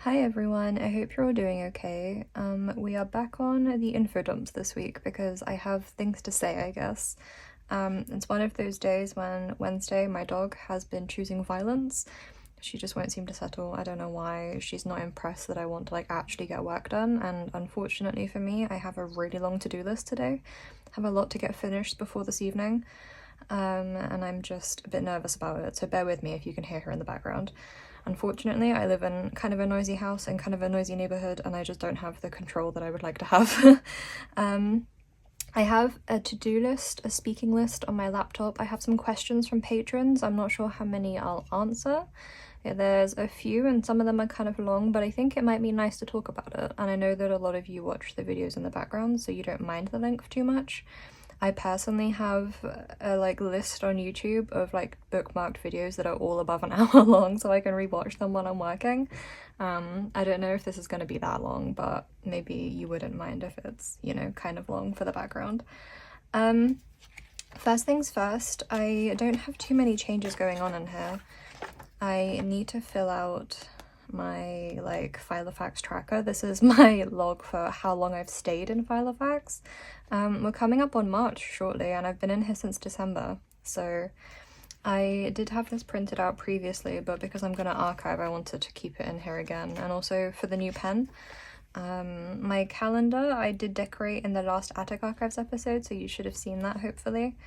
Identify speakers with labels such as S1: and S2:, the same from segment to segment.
S1: Hi everyone, I hope you're all doing okay. We are back on the info dumps this week because I have things to say, I guess. It's one of those days when Wednesday, my dog, has been choosing violence. She just won't seem to settle. I don't know why. She's not impressed that I want to actually get work done, and unfortunately for me, I have a really long to-do list today. I have a lot to get finished before this evening, and I'm just a bit nervous about it, so bear with me if you can hear her in the background. Unfortunately, I live in kind of a noisy house and kind of a noisy neighborhood, and I just don't have the control that I would like to have. I have a to-do list, a speaking list on my laptop. I have some questions from patrons. I'm not sure how many I'll answer. Yeah, there's a few and some of them are kind of long, but I think it might be nice to talk about it. And I know that a lot of you watch the videos in the background, so you don't mind the length too much. I personally have a list on YouTube of bookmarked videos that are all above an hour long, so I can rewatch them when I'm working. I don't know if this is going to be that long, but maybe you wouldn't mind if it's, you know, kind of long for the background. First things first, I don't have too many changes going on in here. I need to fill out my filofax tracker. This is my log for how long I've stayed in filofax. We're coming up on March shortly, and I've been in here since December, so I did have this printed out previously, but because I'm going to archive, I wanted to keep it in here again. And also for the new pen, my calendar I did decorate in the last Attic Archives episode, so you should have seen that hopefully.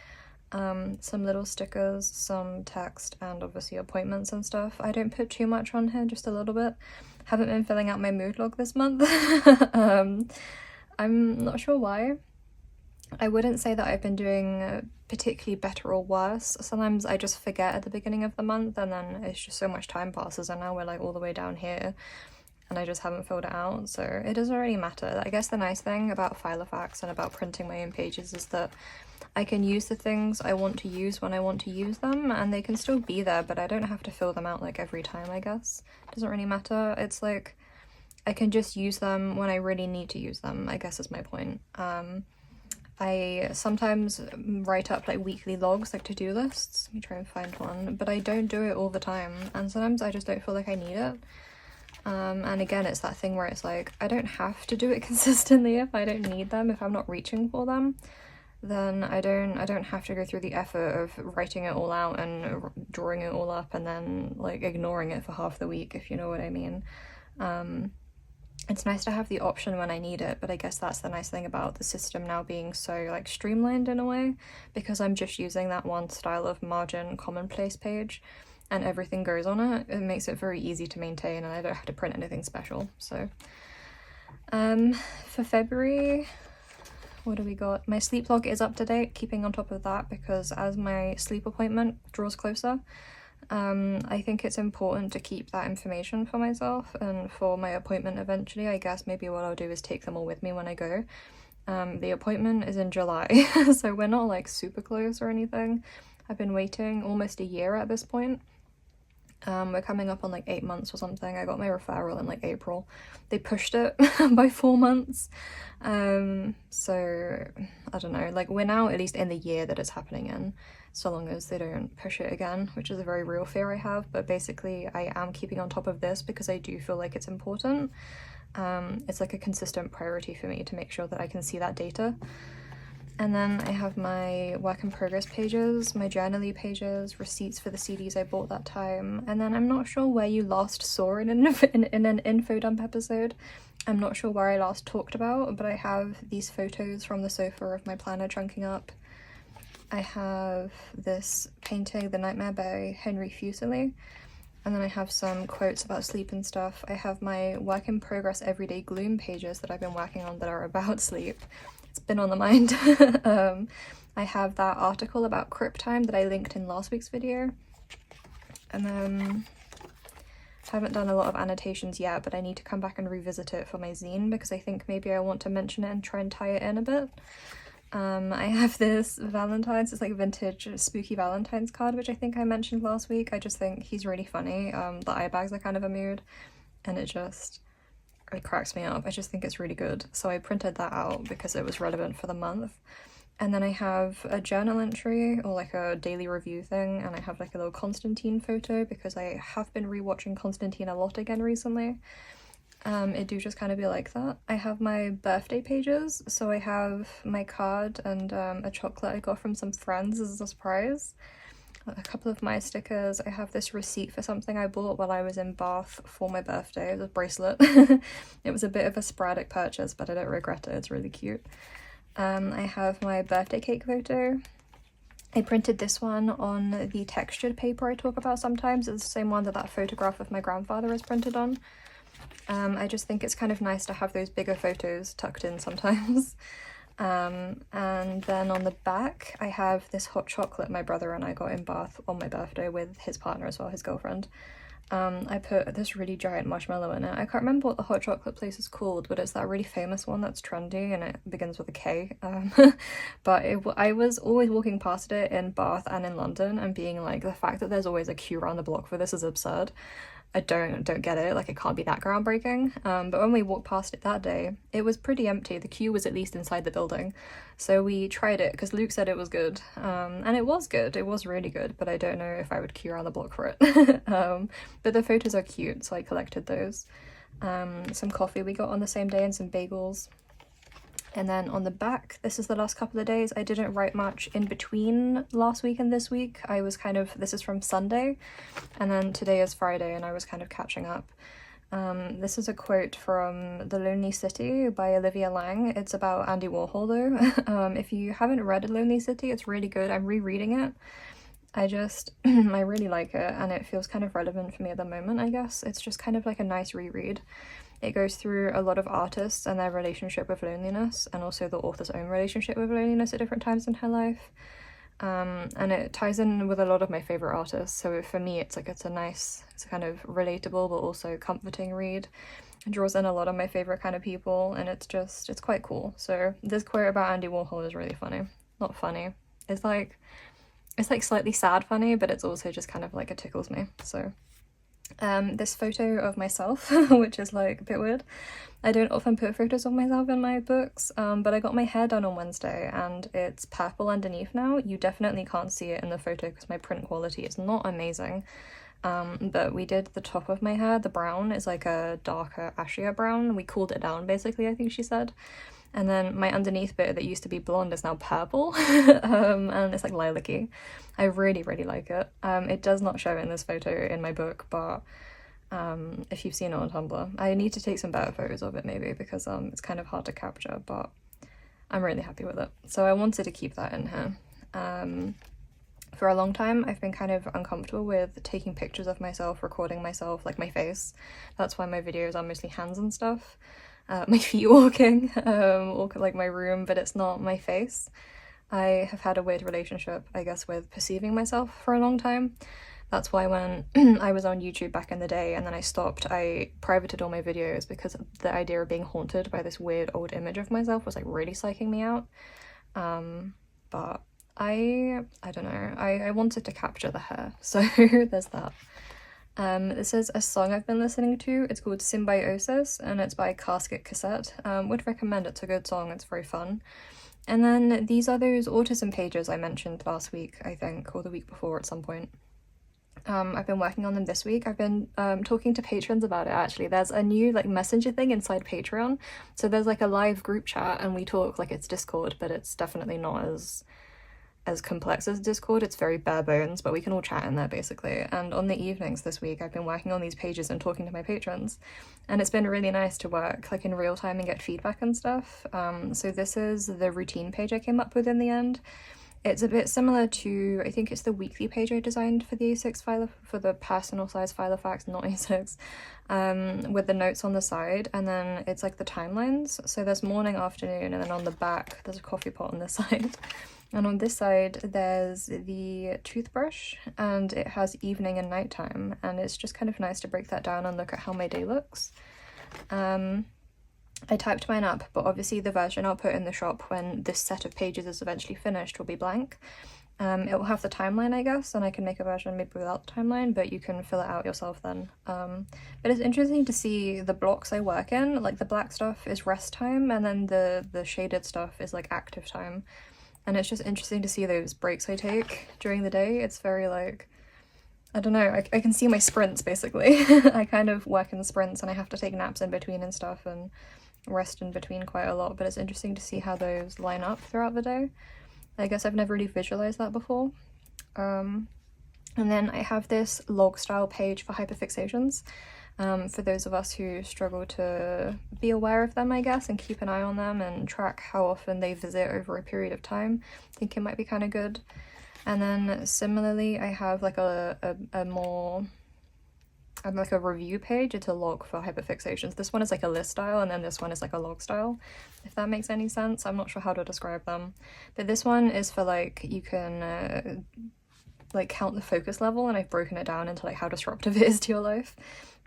S1: Some little stickers, some text, and obviously appointments and stuff. I don't put too much on here, just a little bit. Haven't been filling out my mood log this month. I'm not sure why. I wouldn't say that I've been doing particularly better or worse. Sometimes I just forget at the beginning of the month, and then it's just so much time passes, and now we're all the way down here, and I just haven't filled it out, so it doesn't really matter. I guess the nice thing about filofax and about printing my own pages is that I can use the things I want to use when I want to use them, and they can still be there, but I don't have to fill them out every time, I guess. It doesn't really matter. It's I can just use them when I really need to use them, I guess is my point. I sometimes write up weekly logs, to-do lists. Let me try and find one, but I don't do it all the time, and sometimes I just don't feel like I need it. And again, it's that thing where it's I don't have to do it consistently if I don't need them. If I'm not reaching for them, then I don't have to go through the effort of writing it all out and drawing it all up and then ignoring it for half the week, if you know what I mean. It's nice to have the option when I need it, but I guess that's the nice thing about the system now being so streamlined in a way, because I'm just using that one style of margin commonplace page and everything goes on it. It makes it very easy to maintain, and I don't have to print anything special. So for February, what do we got? My sleep log is up to date, keeping on top of that, because as my sleep appointment draws closer, I think it's important to keep that information for myself and for my appointment eventually. I guess maybe what I'll do is take them all with me when I go. The appointment is in July, so we're not super close or anything. I've been waiting almost a year at this point. We're coming up on 8 months or something. I got my referral in April. They pushed it by 4 months. So I don't know, we're now at least in the year that it's happening in, so long as they don't push it again, which is a very real fear I have. But basically I am keeping on top of this because I do feel it's important. It's a consistent priority for me to make sure that I can see that data. And then I have my work in progress pages, my journaly pages, receipts for the CDs I bought that time. And then I'm not sure where you last saw in an info dump episode. I'm not sure where I last talked about, but I have these photos from the sofa of my planner chunking up. I have this painting, The Nightmare by Henry Fuseli. And then I have some quotes about sleep and stuff. I have my work in progress everyday gloom pages that I've been working on that are about sleep. It's been on the mind. I have that article about crypt time that I linked in last week's video. And then haven't done a lot of annotations yet, but I need to come back and revisit it for my zine because I think maybe I want to mention it and try and tie it in a bit. I have this Valentine's, it's vintage spooky Valentine's card, which I think I mentioned last week. I just think he's really funny. The eye bags are kind of a mood, and it cracks me up. I just think it's really good. So I printed that out because it was relevant for the month. And then I have a journal entry or a daily review thing, and I have a little Constantine photo because I have been rewatching Constantine a lot again recently. it do just kind of be like that. I have my birthday pages, so I have my card and a chocolate I got from some friends as a surprise. A couple of my stickers. I have this receipt for something I bought while I was in Bath for my birthday. It was a bracelet. It was a bit of a sporadic purchase, but I don't regret it. It's really cute. I have my birthday cake photo. I printed this one on the textured paper I talk about sometimes. It's the same one that that photograph of my grandfather is printed on. I just think it's kind of nice to have those bigger photos tucked in sometimes. And then on the back I have this hot chocolate my brother and I got in Bath on my birthday with his partner as well, his girlfriend. I put this really giant marshmallow in it. I can't remember what the hot chocolate place is called, but it's that really famous one that's trendy and it begins with a K. But I was always walking past it in Bath and in London and being like, the fact that there's always a queue around the block for this is absurd. I don't get it, like it can't be that groundbreaking. But when we walked past it that day, it was pretty empty. The queue was at least inside the building. So we tried it because Luke said it was good. And it was good, it was really good, but I don't know if I would queue around the block for it. But the photos are cute, so I collected those. Some coffee we got on the same day and some bagels. And then on the back, this is the last couple of days. I didn't write much in between last week and this week. I was kind of, this is from Sunday, and then today is Friday, and I was kind of catching up. This is a quote from The Lonely City by Olivia Lang. It's about Andy Warhol though. If you haven't read Lonely City, it's really good. I'm rereading it. I really like it, and it feels kind of relevant for me at the moment, I guess. It's just kind of like a nice reread. It goes through a lot of artists and their relationship with loneliness, and also the author's own relationship with loneliness at different times in her life. And it ties in with a lot of my favourite artists, so for me it's a kind of relatable but also comforting read. It draws in a lot of my favourite kind of people, and it's quite cool. So this quote about Andy Warhol is really funny. Not funny. It's like slightly sad funny, but it's also just kind of like it tickles me, so... this photo of myself, which is like a bit weird. I don't often put photos of myself in my books, but I got my hair done on Wednesday and it's purple underneath now. You definitely can't see it in the photo because my print quality is not amazing. But we did the top of my hair, the brown is like a darker, ashier brown. We cooled it down basically, I think she said. And then my underneath bit that used to be blonde is now purple, and it's like lilac-y. I really, really like it. It does not show in this photo in my book, but if you've seen it on Tumblr, I need to take some better photos of it maybe, because it's kind of hard to capture, but I'm really happy with it. So I wanted to keep that in here. For a long time, I've been kind of uncomfortable with taking pictures of myself, recording myself, like my face. That's why my videos are mostly hands and stuff. My feet walking, or like my room, but it's not my face. I have had a weird relationship, I guess, with perceiving myself for a long time. That's why when I was on YouTube back in the day and then I stopped, I privated all my videos because the idea of being haunted by this weird old image of myself was like really psyching me out. But I don't know, I wanted to capture the hair, so there's that. This is a song I've been listening to. It's called Symbiosis and it's by Casket Cassette. Would recommend it. It's a good song, it's very fun. And then these are those autism pages I mentioned last week, I think, or the week before at some point. I've been working on them this week. I've been talking to patrons about it actually. There's a new like messenger thing inside Patreon. So there's like a live group chat and we talk like it's Discord, but it's definitely not as complex as Discord. It's very bare bones, but we can all chat in there basically. And on the evenings this week I've been working on these pages and talking to my patrons, and it's been really nice to work like in real time and get feedback and stuff. So this is the routine page I came up with in the end. It's a bit similar to, I think it's the weekly page I designed for the A6 file, for the personal size filofax, not A6, with the notes on the side, and then it's like the timelines. So there's morning, afternoon, and then on the back there's a coffee pot on this side. And on this side there's the toothbrush, and it has evening and nighttime, and it's just kind of nice to break that down and look at how my day looks. I typed mine up, but obviously the version I'll put in the shop when this set of pages is eventually finished will be blank. It will have the timeline, I guess, and I can make a version maybe without the timeline, but you can fill it out yourself then. But it's interesting to see the blocks I work in. Like the black stuff is rest time, and then the shaded stuff is like active time. And it's just interesting to see those breaks I take during the day. It's very like, I don't know, I can see my sprints basically. I kind of work in sprints and I have to take naps in between and stuff and rest in between quite a lot, but it's interesting to see how those line up throughout the day. I guess I've never really visualized that before. And then I have this log style page for hyperfixations. For those of us who struggle to be aware of them, I guess, and keep an eye on them and track how often they visit over a period of time, I think it might be kind of good. And then similarly, I have like a review page. It's a log for hyperfixations. This one is like a list style, and then this one is like a log style, if that makes any sense. I'm not sure how to describe them, but this one is for like, you can like count the focus level, and I've broken it down into like how disruptive it is to your life,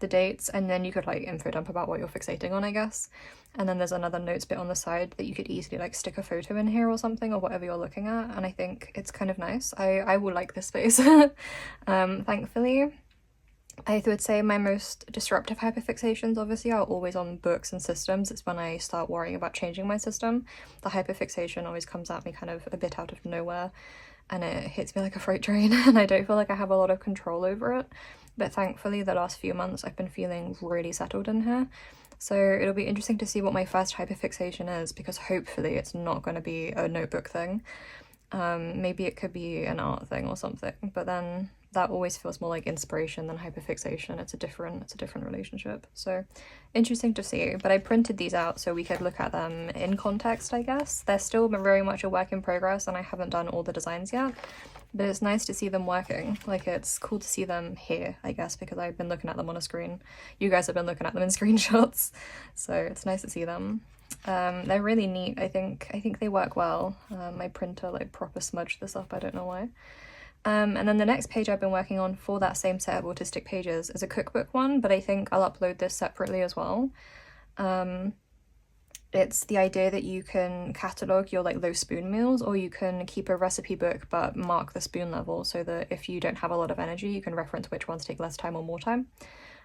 S1: the dates, and then you could like info dump about what you're fixating on, I guess. And then there's another notes bit on the side that you could easily like stick a photo in here or something, or whatever you're looking at, and I think it's kind of nice. I will like this space. Thankfully. I would say my most disruptive hyperfixations obviously are always on books and systems. It's when I start worrying about changing my system. The hyperfixation always comes at me kind of a bit out of nowhere, and it hits me like a freight train, and I don't feel like I have a lot of control over it. But thankfully the last few months I've been feeling really settled in here. So it'll be interesting to see what my first hyperfixation is, because hopefully it's not going to be a notebook thing. Maybe it could be an art thing or something, but then that always feels more like inspiration than hyperfixation. It's a different relationship. So interesting to see. But I printed these out so we could look at them in context, I guess. They're still very much a work in progress, and I haven't done all the designs yet, but it's nice to see them working. Like, it's cool to see them here, I guess, because I've been looking at them on a screen. You guys have been looking at them in screenshots, so it's nice to see them. They're really neat. I think they work well. My printer like proper smudged this up, I don't know why. And then the next page I've been working on for that same set of autistic pages is a cookbook one, but I think I'll upload this separately as well. It's the idea that you can catalogue your like low spoon meals, or you can keep a recipe book but mark the spoon level so that if you don't have a lot of energy, you can reference which ones take less time or more time.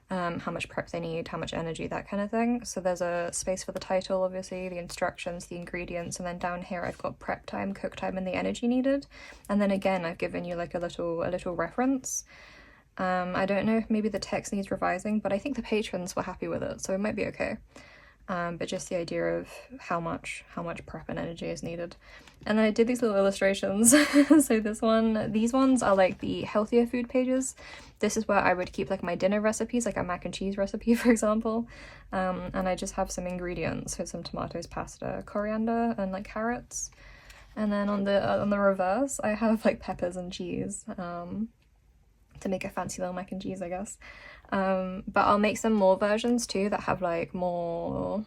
S1: How much prep they need, how much energy, that kind of thing. So there's a space for the title, obviously, the instructions, the ingredients, and then down here I've got prep time, cook time, and the energy needed. And then again, I've given you like a little reference. I don't know if maybe the text needs revising, but I think the patrons were happy with it, so it might be okay. But just the idea of how much prep and energy is needed. And then I did these little illustrations. So these ones are like the healthier food pages. This is where I would keep like my dinner recipes, like a mac and cheese recipe, for example. And I just have some ingredients, so some tomatoes, pasta, coriander, and like carrots. And then on the reverse, I have like peppers and cheese, to make a fancy little mac and cheese, I guess. But I'll make some more versions too that have like more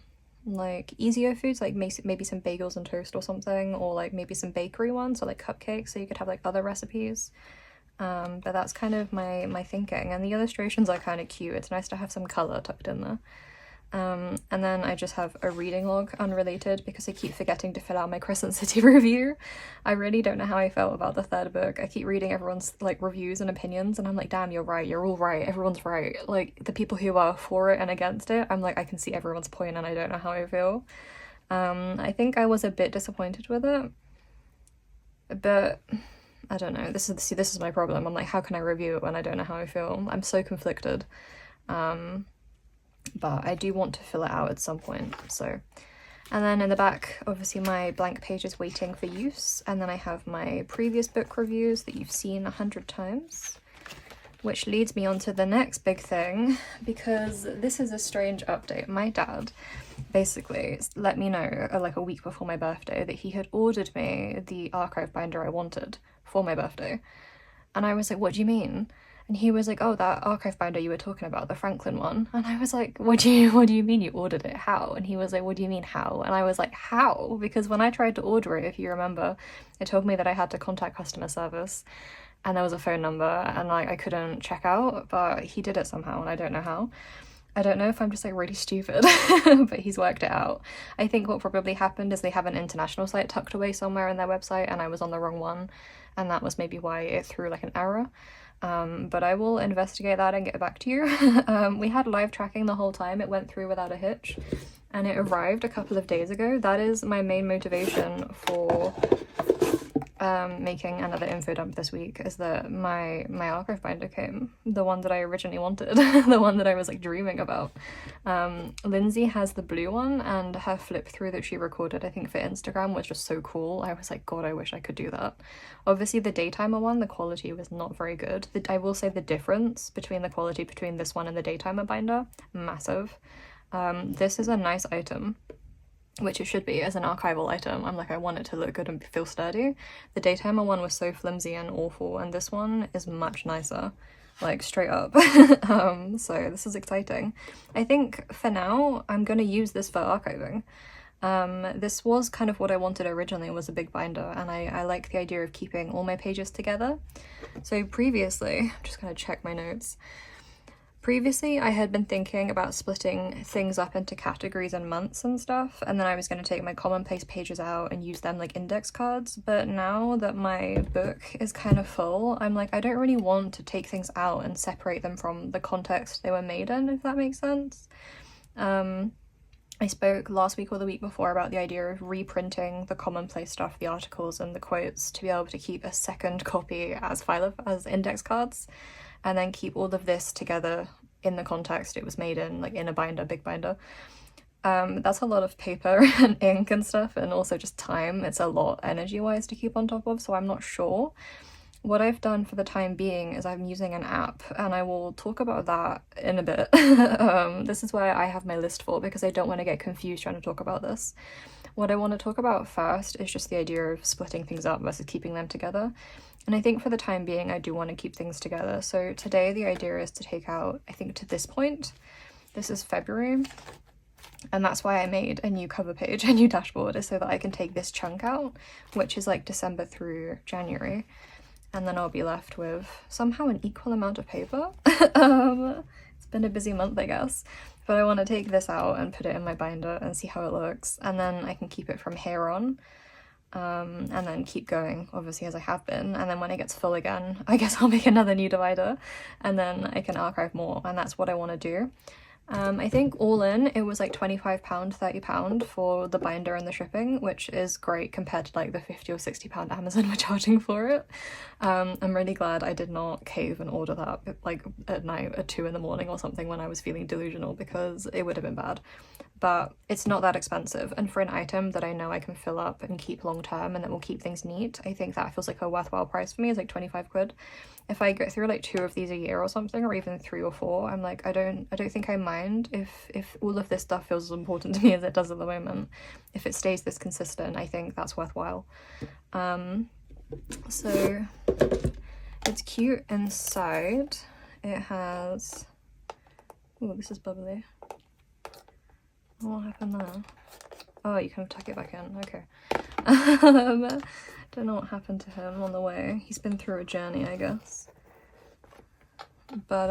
S1: like easier foods, like maybe some bagels and toast or something, or like maybe some bakery ones, or like cupcakes, so you could have like other recipes. But that's kind of my thinking, and the illustrations are kind of cute. It's nice to have some colour tucked in there. And then I just have a reading log, unrelated, because I keep forgetting to fill out my Crescent City review. I really don't know how I felt about the third book. I keep reading everyone's like reviews and opinions, and I'm like, damn, you're right, you're all right, everyone's right. Like, the people who are for it and against it, I'm like, I can see everyone's point, and I don't know how I feel. I think I was a bit disappointed with it, but I don't know. This is my problem. I'm like, how can I review it when I don't know how I feel? I'm so conflicted. But I do want to fill it out at some point, so. And then in the back, obviously my blank page is waiting for use, and then I have my previous book reviews that you've seen 100 times, which leads me on to the next big thing, because this is a strange update. My dad basically let me know like a week before my birthday that he had ordered me the archive binder I wanted for my birthday, and I was like, what do you mean? And he was like, oh, that archive binder you were talking about, the Franklin one. And I was like, what do you mean you ordered it? How? And he was like, what do you mean how? And I was like, how? Because when I tried to order it, if you remember, it told me that I had to contact customer service, and there was a phone number, and like I couldn't check out, but he did it somehow, and I don't know how. I don't know if I'm just like really stupid, but he's worked it out. I think what probably happened is they have an international site tucked away somewhere in their website, and I was on the wrong one, and that was maybe why it threw like an error. But I will investigate that and get back to you. We had live tracking the whole time. It went through without a hitch, and it arrived a couple of days ago. That is my main motivation for making another info dump this week is that my archive binder came, the one that I originally wanted, the one that I was like dreaming about. Lindsay has the blue one, and her flip through that she recorded, I think for Instagram, was just so cool. I was like, God, I wish I could do that. Obviously the Daytimer one, the quality was not very good. I will say the difference between the quality between this one and the Daytimer binder, massive. This is a nice item, which it should be as an archival item. I'm like, I want it to look good and feel sturdy. The Daytimer one was so flimsy and awful, and this one is much nicer, like straight up. So this is exciting. I think for now I'm gonna use this for archiving. This was kind of what I wanted originally, was a big binder, and I like the idea of keeping all my pages together. So previously, I'm just gonna check my notes. Previously, I had been thinking about splitting things up into categories and months and stuff, and then I was going to take my commonplace pages out and use them like index cards. But now that my book is kind of full, I'm like, I don't really want to take things out and separate them from the context they were made in, if that makes sense. I spoke last week or the week before about the idea of reprinting the commonplace stuff, the articles and the quotes, to be able to keep a second copy as index cards, and then keep all of this together in the context it was made in, like in a binder, big binder. That's a lot of paper and ink and stuff, and also just time. It's a lot energy-wise to keep on top of, so I'm not sure. What I've done for the time being is I'm using an app, and I will talk about that in a bit. This is where I have my list for, because I don't want to get confused trying to talk about this. What I want to talk about first is just the idea of splitting things up versus keeping them together. And I think for the time being, I do want to keep things together. So today the idea is to take out, I think to this point, this is February, and that's why I made a new cover page, a new dashboard, is so that I can take this chunk out, which is like December through January, and then I'll be left with somehow an equal amount of paper. It's been a busy month, I guess, but I want to take this out and put it in my binder and see how it looks, and then I can keep it from here on. And then keep going, obviously, as I have been, and then when it gets full again, I guess I'll make another new divider, and then I can archive more, and that's what I want to do. I think all in, it was like £25, £30 for the binder and the shipping, which is great compared to like the £50 or £60 Amazon were charging for it. I'm really glad I did not cave and order that like at night at 2 in the morning or something when I was feeling delusional, because it would have been bad. But it's not that expensive, and for an item that I know I can fill up and keep long term and that will keep things neat, I think that feels like a worthwhile price for me. It's like 25 quid. If I get through like 2 of these a year or something, or even 3 or 4, I'm like, I don't think I mind if all of this stuff feels as important to me as it does at the moment. If it stays this consistent, I think that's worthwhile. So it's cute inside. It has, oh, this is bubbly. What happened there? Oh, you can tuck it back in. Okay. Don't know what happened to him on the way. He's been through a journey, I guess. But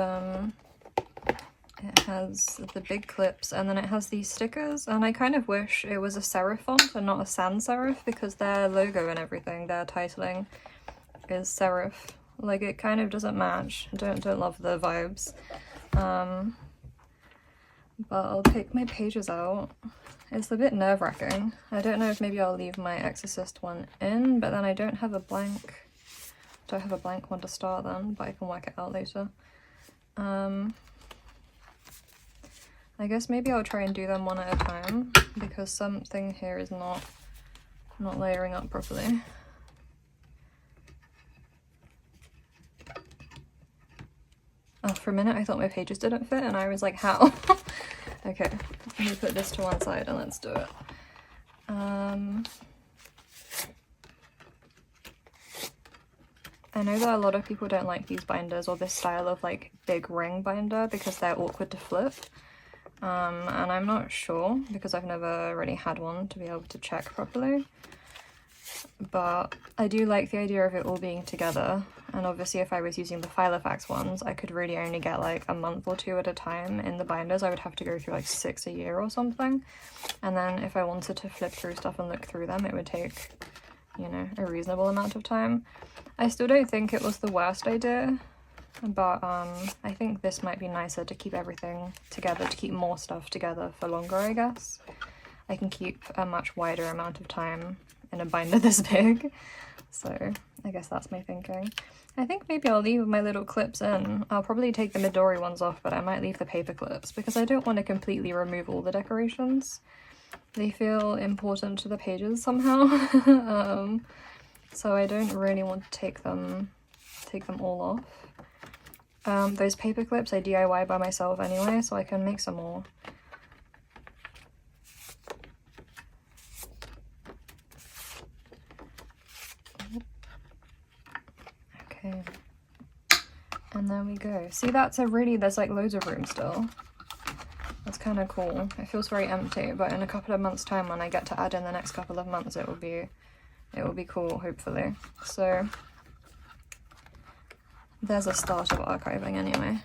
S1: it has the big clips, and then it has these stickers, and I kind of wish it was a serif font and not a sans serif, because their logo and everything, their titling is serif. Like, it kind of doesn't match. I don't love the vibes. But I'll take my pages out. It's a bit nerve-wracking. I don't know if maybe I'll leave my Exorcist one in, but then I don't have a blank one to start then, but I can work it out later. I guess maybe I'll try and do them one at a time, because something here is not layering up properly. Oh, for a minute I thought my pages didn't fit, and I was like, how? Okay, let me put this to one side and let's do it. I know that a lot of people don't like these binders or this style of like big ring binder because they're awkward to flip. And I'm not sure, because I've never really had one to be able to check properly. But I do like the idea of it all being together, and obviously if I was using the filofax ones, I could really only get like a month or 2 at a time in the binders. I would have to go through like 6 a year or something, and then if I wanted to flip through stuff and look through them, it would take, you know, a reasonable amount of time. I still don't think it was the worst idea, but I think this might be nicer to keep everything together, to keep more stuff together for longer, I guess. I can keep a much wider amount of time in a binder this big. So I guess that's my thinking. I think maybe I'll leave my little clips in. I'll probably take the Midori ones off, but I might leave the paper clips because I don't want to completely remove all the decorations. They feel important to the pages somehow. So I don't really want to take them all off. Those paper clips I DIY by myself anyway, so I can make some more. Okay, and there we go. See, that's a really, there's like loads of room still. That's kind of cool. It feels very empty, but in a couple of months' time, when I get to add in the next couple of months, it will be cool, hopefully. So there's a start of archiving anyway.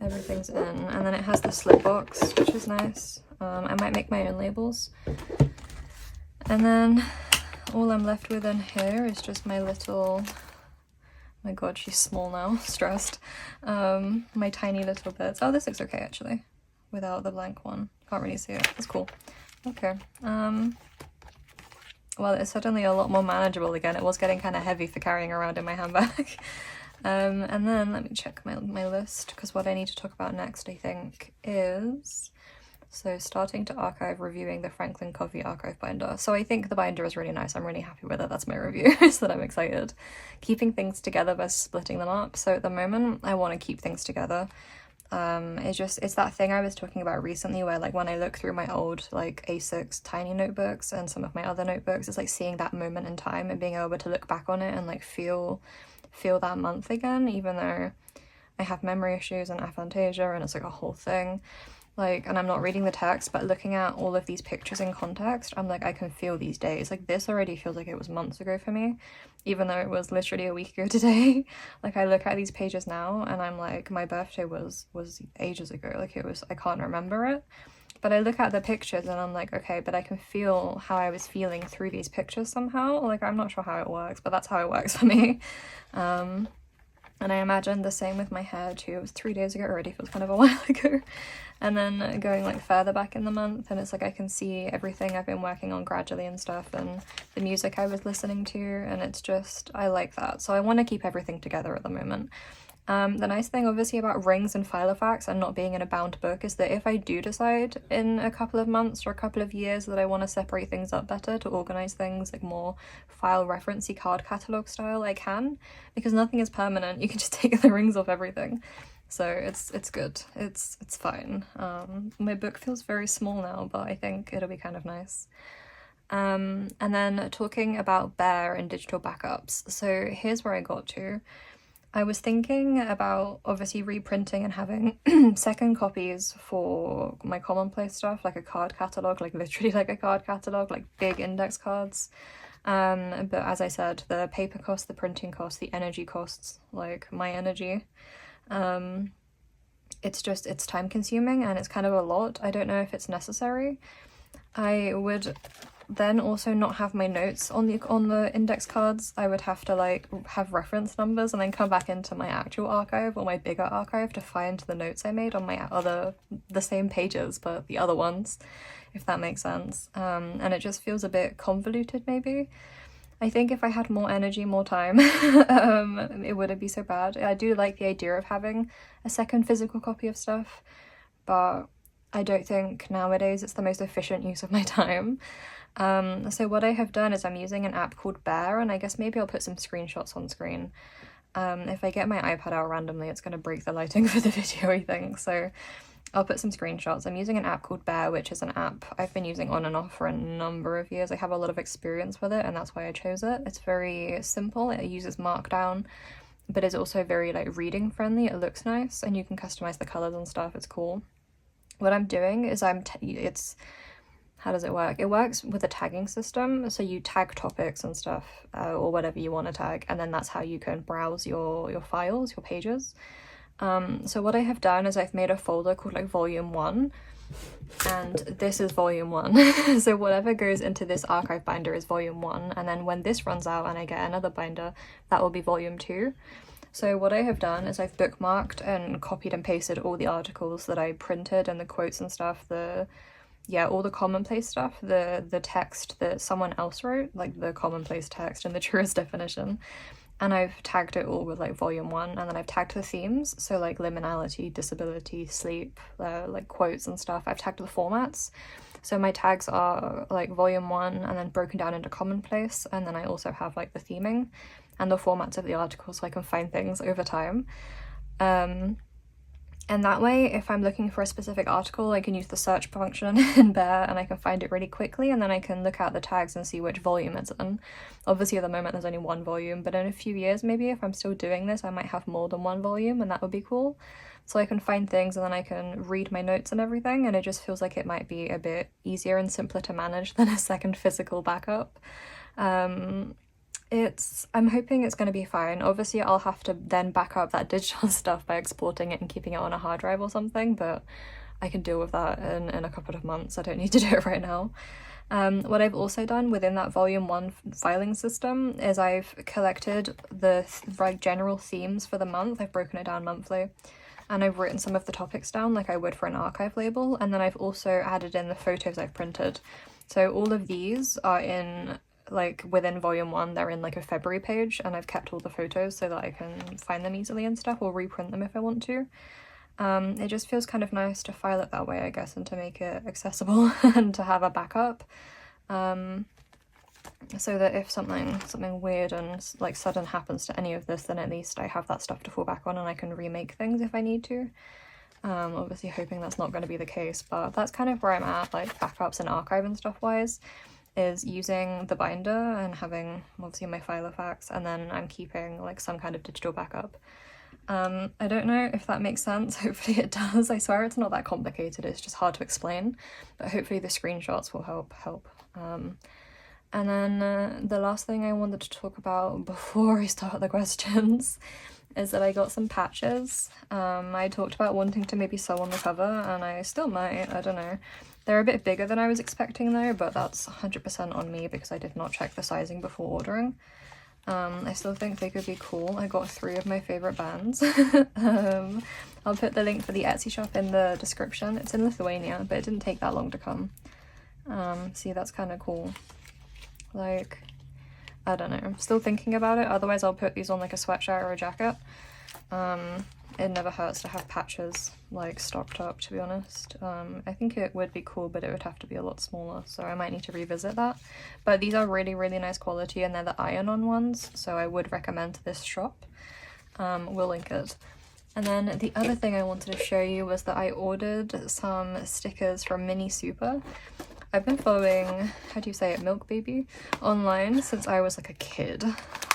S1: Everything's in, and then it has the slip box, which is nice. I might make my own labels. And then all I'm left with in here is just my little, my god, she's small now, stressed. My tiny little bits. Oh, this looks okay actually, without the blank one. Can't really see it. It's cool. Okay. Well, it's suddenly a lot more manageable again. It was getting kind of heavy for carrying around in my handbag. And then let me check my list, because what I need to talk about next, I think, is so starting to archive, reviewing the Franklin Covey archive binder. So I think the binder is really nice. I'm really happy with it. That's my review, so that I'm excited. Keeping things together versus splitting them up. So at the moment, I want to keep things together. It's that thing I was talking about recently where, like, when I look through my old like A6 tiny notebooks and some of my other notebooks, it's like seeing that moment in time and being able to look back on it and like feel that month again, even though I have memory issues and aphantasia and it's like a whole thing. Like, and I'm not reading the text, but looking at all of these pictures in context, I'm like, I can feel these days. Like, this already feels like it was months ago for me, even though it was literally a week ago today. Like, I look at these pages now and I'm like, my birthday was ages ago. Like, it was, I can't remember it. But I look at the pictures and I'm like, okay, but I can feel how I was feeling through these pictures somehow. Like, I'm not sure how it works, but that's how it works for me. And I imagine the same with my hair too. It was 3 days ago already, feels kind of a while ago. And then going like further back in the month, and it's like I can see everything I've been working on gradually and stuff, and the music I was listening to, and it's just, I like that. So I want to keep everything together at the moment. The nice thing obviously about rings and filofax and not being in a bound book is that if I do decide in a couple of months or a couple of years that I want to separate things up better, to organize things like more file referencey card catalog style, I can, because nothing is permanent. You can just take the rings off everything. So it's good. It's fine. My book feels very small now, but I think it'll be kind of nice. And then talking about Bear and digital backups. So here's where I got to. I was thinking about obviously reprinting and having second copies for my commonplace stuff, like a card catalogue, like literally like a card catalogue, like big index cards. But as I said, the paper costs, the printing costs, the energy costs, like my energy, it's time consuming and it's kind of a lot. I don't know if it's necessary. I would then also not have my notes on the index cards. I would have to like have reference numbers and then come back into my actual archive or my bigger archive to find the notes I made on my the same pages but the other ones, if that makes sense. And it just feels a bit convoluted maybe. I think if I had more energy, more time, it wouldn't be so bad. I do like the idea of having a second physical copy of stuff, but I don't think nowadays it's the most efficient use of my time. So what I have done is I'm using an app called Bear, and I guess maybe I'll put some screenshots on screen. If I get my iPad out randomly, it's going to break the lighting for the video, I think, so I'll put some screenshots. I'm using an app called Bear, which is an app I've been using on and off for a number of years. I have a lot of experience with it, and that's why I chose it. It's very simple. It uses Markdown, but it's also very like reading friendly. It looks nice, and you can customize the colors and stuff. It's cool. What I'm doing is how does it work? It works with a tagging system, so you tag topics and stuff, or whatever you want to tag, and then that's how you can browse your files, your pages. So what I have done is I've made a folder called like volume 1, and this is volume 1. So whatever goes into this archive binder is volume 1, and then when this runs out and I get another binder, that will be volume 2. So what I have done is I've bookmarked and copied and pasted all the articles that I printed and the quotes and stuff, the yeah, all the commonplace stuff, the text that someone else wrote, like the commonplace text in the truest definition, and I've tagged it all with like volume 1, and then I've tagged the themes, so like liminality, disability, sleep, like quotes and stuff. I've tagged the formats, so my tags are like volume 1 and then broken down into commonplace, and then I also have like the theming and the formats of the article so I can find things over time. And that way, if I'm looking for a specific article, I can use the search function in Bear and I can find it really quickly, and then I can look at the tags and see which volume it's in. Obviously at the moment there's only 1 volume, but in a few years maybe, if I'm still doing this, I might have more than 1 volume, and that would be cool. So I can find things and then I can read my notes and everything, and it just feels like it might be a bit easier and simpler to manage than a second physical backup. I'm hoping it's going to be fine. Obviously I'll have to then back up that digital stuff by exporting it and keeping it on a hard drive or something, but I can deal with that in a couple of months. I don't need to do it right now. What I've also done within that volume 1 filing system is I've collected the like general themes for the month. I've broken it down monthly, and I've written some of the topics down like I would for an archive label, and then I've also added in the photos I've printed. So all of these are in like within volume 1, they're in like a February page, and I've kept all the photos so that I can find them easily and stuff, or reprint them if I want to. It just feels kind of nice to file it that way, I guess, and to make it accessible and to have a backup, so that if something weird and like sudden happens to any of this, then at least I have that stuff to fall back on and I can remake things if I need to. Obviously hoping that's not going to be the case, but that's kind of where I'm at, like backups and archive and stuff wise, is using the binder and having obviously my filofax, and then I'm keeping like some kind of digital backup. I don't know if that makes sense. Hopefully it does. I swear it's not that complicated, it's just hard to explain, but hopefully the screenshots will help. And then the last thing I wanted to talk about before I start the questions is that I got some patches. I talked about wanting to maybe sew on the cover, and I still might, I don't know. They're a bit bigger than I was expecting though, but that's 100% on me because I did not check the sizing before ordering. I still think they could be cool. I got 3 of my favourite bands. I'll put the link for the Etsy shop in the description. It's in Lithuania, but it didn't take that long to come. See, that's kind of cool. Like, I don't know, I'm still thinking about it, otherwise I'll put these on like a sweatshirt or a jacket. It never hurts to have patches like stocked up, to be honest. I think it would be cool, but it would have to be a lot smaller, so I might need to revisit that. But these are really, really nice quality, and they're the iron-on ones, so I would recommend this shop. We'll link it. And then the other thing I wanted to show you was that I ordered some stickers from Mini Super. I've been following, how do you say it, Milk Baby online since I was like a kid.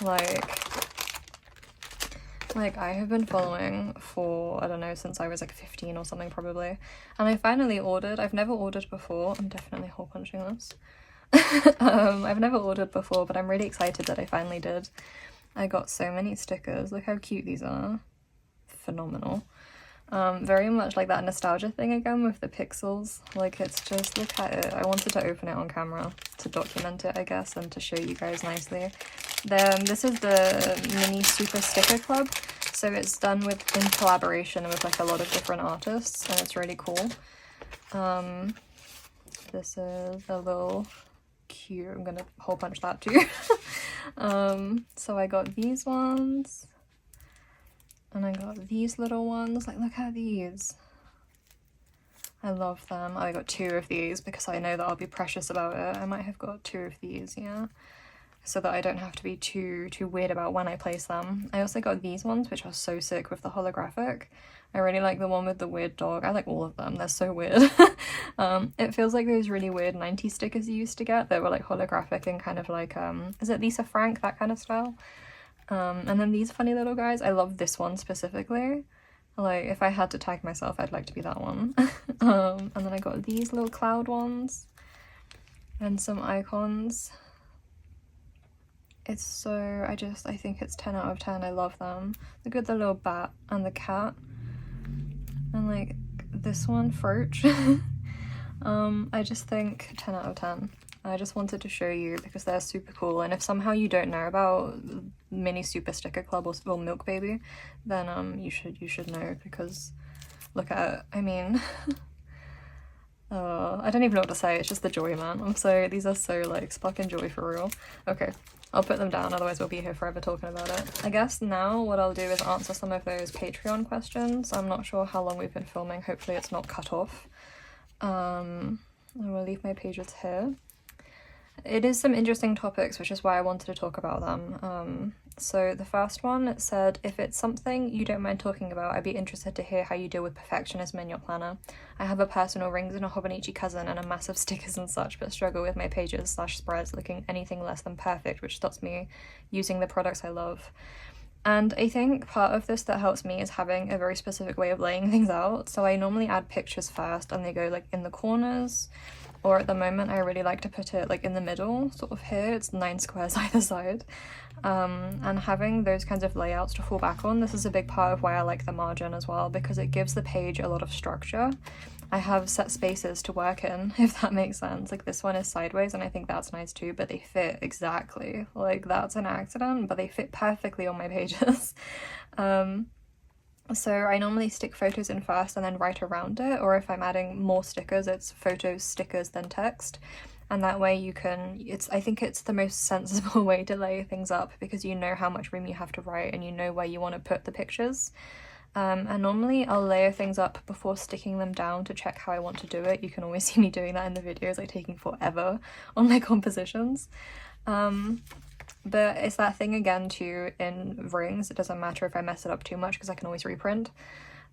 S1: Like I have been following for, I don't know, since I was like 15 or something probably. And I finally ordered. I've never ordered before. I'm definitely hole punching this. I've never ordered before, but I'm really excited that I finally did. I got so many stickers. Look how cute these are. Phenomenal. Very much like that nostalgia thing again with the pixels. Like, it's just, look at it. I wanted to open it on camera to document it, I guess, and to show you guys nicely. Then this is the Mini Super Sticker Club, so it's done in collaboration with like a lot of different artists, and it's really cool. This is a little cute. I'm gonna hole punch that too. So I got these ones. And I got these little ones, like look at these. I love them. I got 2 of these because I know that I'll be precious about it. I might have got 2 of these, yeah. So that I don't have to be too weird about when I place them. I also got these ones, which are so sick with the holographic. I really like the one with the weird dog. I like all of them, they're so weird. It feels like those really weird 90s stickers you used to get that were like holographic and kind of like, is it Lisa Frank, that kind of style? And then these funny little guys, I love this one specifically. Like, if I had to tag myself, I'd like to be that one. And then I got these little cloud ones and some icons. It's so, I think it's 10 out of 10. I love them. Look at the little bat and the cat. And like this one, Froach. I just think 10 out of 10. I just wanted to show you because they're super cool, and if somehow you don't know about Mini Super Sticker Club or Milk Baby, then you should know, because look at it. I mean, I don't even know what to say, it's just the joy, man. These are so like sparking joy for real. Okay, I'll put them down, otherwise we'll be here forever talking about it. I guess now what I'll do is answer some of those Patreon questions. I'm not sure how long we've been filming, hopefully it's not cut off. I will leave my pages here. It is some interesting topics, which is why I wanted to talk about them. So the first one said, if it's something you don't mind talking about, I'd be interested to hear how you deal with perfectionism in your planner. I have a personal rings and a Hobonichi cousin and a massive stickers and such, but struggle with my pages / spreads looking anything less than perfect, which stops me using the products I love. And I think part of this that helps me is having a very specific way of laying things out. So I normally add pictures first and they go like in the corners, or at the moment I really like to put it like in the middle, sort of here. It's 9 squares either side. And having those kinds of layouts to fall back on, this is a big part of why I like the margin as well, because it gives the page a lot of structure. I have set spaces to work in, if that makes sense. Like this one is sideways and I think that's nice too, but they fit exactly. Like that's an accident, but they fit perfectly on my pages. So I normally stick photos in first and then write around it, or if I'm adding more stickers, it's photos, stickers, then text. And that way you can, I think it's the most sensible way to lay things up, because you know how much room you have to write and you know where you want to put the pictures. And normally I'll layer things up before sticking them down to check how I want to do it. You can always see me doing that in the videos, like taking forever on my compositions. But it's that thing again too in rings, it doesn't matter if I mess it up too much because I can always reprint.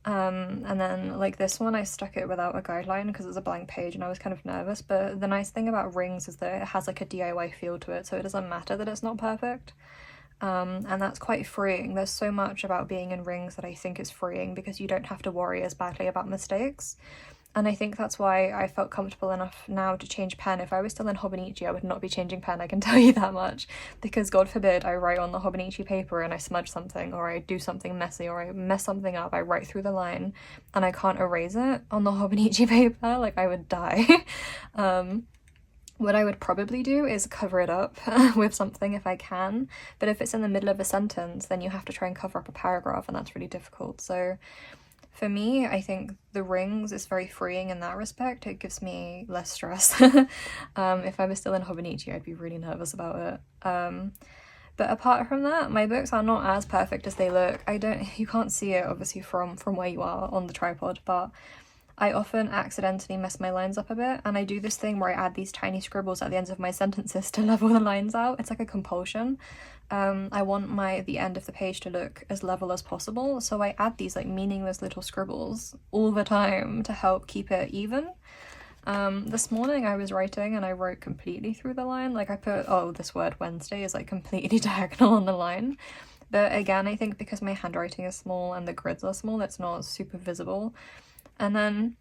S1: And then like this one I stuck it without a guideline because it's a blank page and I was kind of nervous, but the nice thing about rings is that it has like a DIY feel to it, so it doesn't matter that it's not perfect. And that's quite freeing. There's so much about being in rings that I think is freeing because you don't have to worry as badly about mistakes. And I think that's why I felt comfortable enough now to change pen. If I was still in Hobonichi, I would not be changing pen, I can tell you that much. Because God forbid I write on the Hobonichi paper and I smudge something, or I do something messy, or I mess something up, I write through the line, and I can't erase it on the Hobonichi paper, like I would die. What I would probably do is cover it up with something if I can, but if it's in the middle of a sentence, then you have to try and cover up a paragraph, and that's really difficult. So for me, I think the rings is very freeing in that respect. It gives me less stress. If I was still in Hobonichi, I'd be really nervous about it. But apart from that, my books are not as perfect as they look. You can't see it obviously from where you are on the tripod, but I often accidentally mess my lines up a bit, and I do this thing where I add these tiny scribbles at the ends of my sentences to level the lines out. It's like a compulsion. I want the end of the page to look as level as possible, so I add these like meaningless little scribbles all the time to help keep it even. This morning I was writing and I wrote completely through the line. Like I put, oh, this word Wednesday is like completely diagonal on the line. But again, I think because my handwriting is small and the grids are small, it's not super visible. And then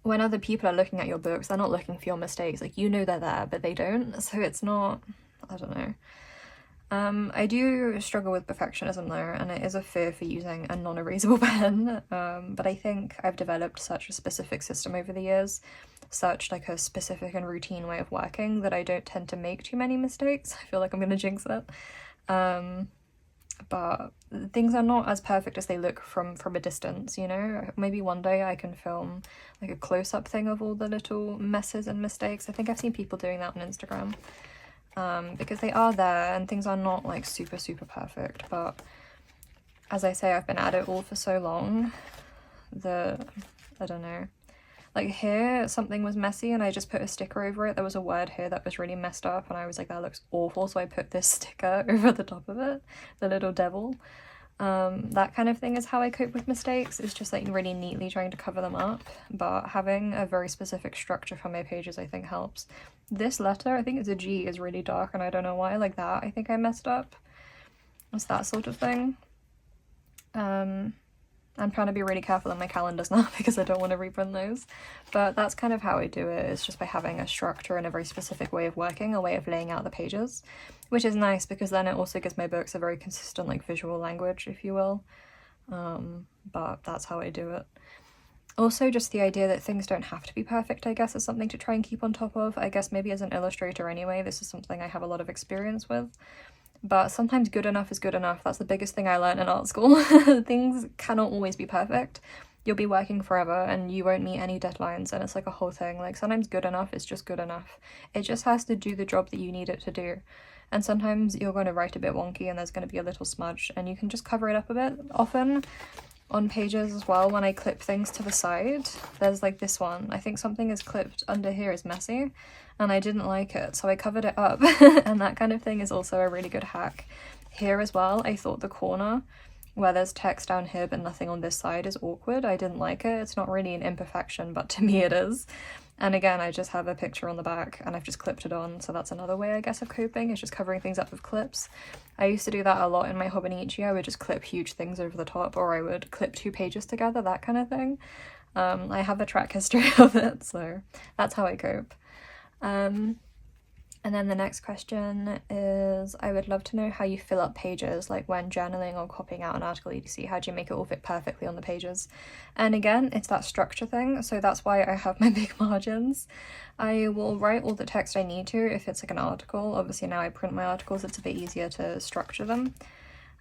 S1: when other people are looking at your books, they're not looking for your mistakes. Like, you know they're there, but they don't. So it's not, I don't know. I do struggle with perfectionism though, and it is a fear for using a non-erasable pen. But I think I've developed such a specific system over the years, such like a specific and routine way of working, that I don't tend to make too many mistakes. I feel like I'm gonna jinx it. But things are not as perfect as they look from a distance, you know? Maybe one day I can film like a close-up thing of all the little messes and mistakes. I think I've seen people doing that on Instagram, because they are there and things are not like super perfect. But as I say, I've been at it all for so long that, I don't know, like here something was messy and I just put a sticker over it. There was a word here that was really messed up and I was like, that looks awful, so I put this sticker over the top of it, the little devil. That kind of thing is how I cope with mistakes. It's just like really neatly trying to cover them up, but having a very specific structure for my pages I think helps. This letter, I think it's a G, is really dark and I don't know why. Like that I think I messed up. It's that sort of thing. I'm trying to be really careful in my calendars now because I don't want to reprint those. But that's kind of how I do it. It's just by having a structure and a very specific way of working, a way of laying out the pages, which is nice because then it also gives my books a very consistent like visual language, if you will. But that's how I do it. Also, just the idea that things don't have to be perfect, I guess, is something to try and keep on top of. I guess maybe as an illustrator anyway, this is something I have a lot of experience with. But sometimes good enough is good enough. That's the biggest thing I learned in art school. Things cannot always be perfect. you'll be working forever and you won't meet any deadlines, and it's like a whole thing. Like sometimes good enough is just good enough. It just has to do the job that you need it to do. And sometimes you're going to write a bit wonky and there's going to be a little smudge, and you can just cover it up a bit. Often on pages as well, when I clip things to the side, there's like this one, I think something is clipped under here is messy and I didn't like it, so I covered it up. And that kind of thing is also a really good hack. Here as well, I thought the corner where there's text down here but nothing on this side is awkward. I didn't like it. It's not really an imperfection, but to me it is. And again, I just have a picture on the back and I've just clipped it on, so that's another way I guess of coping, is just covering things up with clips. I used to do that a lot in my Hobonichi. I would just clip huge things over the top, or I would clip 2 pages together, that kind of thing. I have a track history of it, so that's how I cope. And then the next question is, I would love to know how you fill up pages, like when journaling or copying out an article, etc. How do you make it all fit perfectly on the pages? And again, it's that structure thing, so that's why I have my big margins. I will write all the text I need to if it's like an article. Obviously now I print my articles, it's a bit easier to structure them.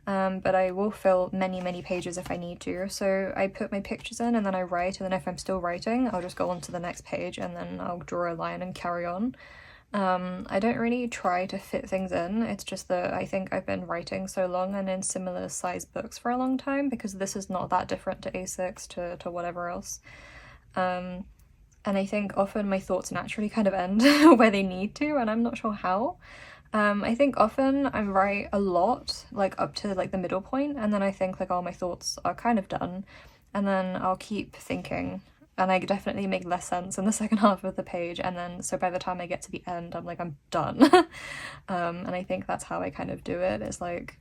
S1: But I will fill many pages if I need to. So I put my pictures in and then I write, and then if I'm still writing, I'll just go on to the next page and then I'll draw a line and carry on. I don't really try to fit things in. It's just that I think I've been writing so long and in similar size books for a long time, because this is not that different to A6 to whatever else. And I think often my thoughts naturally kind of end where they need to, and I'm not sure how. I think often I write a lot, like up to like the middle point, and then I think like, oh, my thoughts are kind of done, and then I'll keep thinking, and I definitely make less sense in the second half of the page, and then so by the time I get to the end I'm like, I'm done. And I think that's how I kind of do it, is like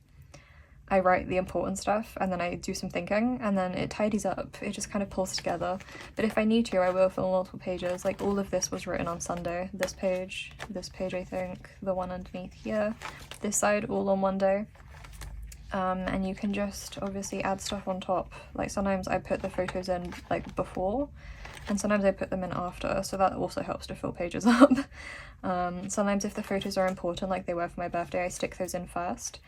S1: I write the important stuff and then I do some thinking and then it tidies up, it just kind of pulls together. But if I need to, I will fill multiple pages. Like all of this was written on Sunday. This page I think, the one underneath here, this side, all on one day. And you can just obviously add stuff on top. Like sometimes I put the photos in like before and sometimes I put them in after, so that also helps to fill pages up. Sometimes if the photos are important, like they were for my birthday, I stick those in first.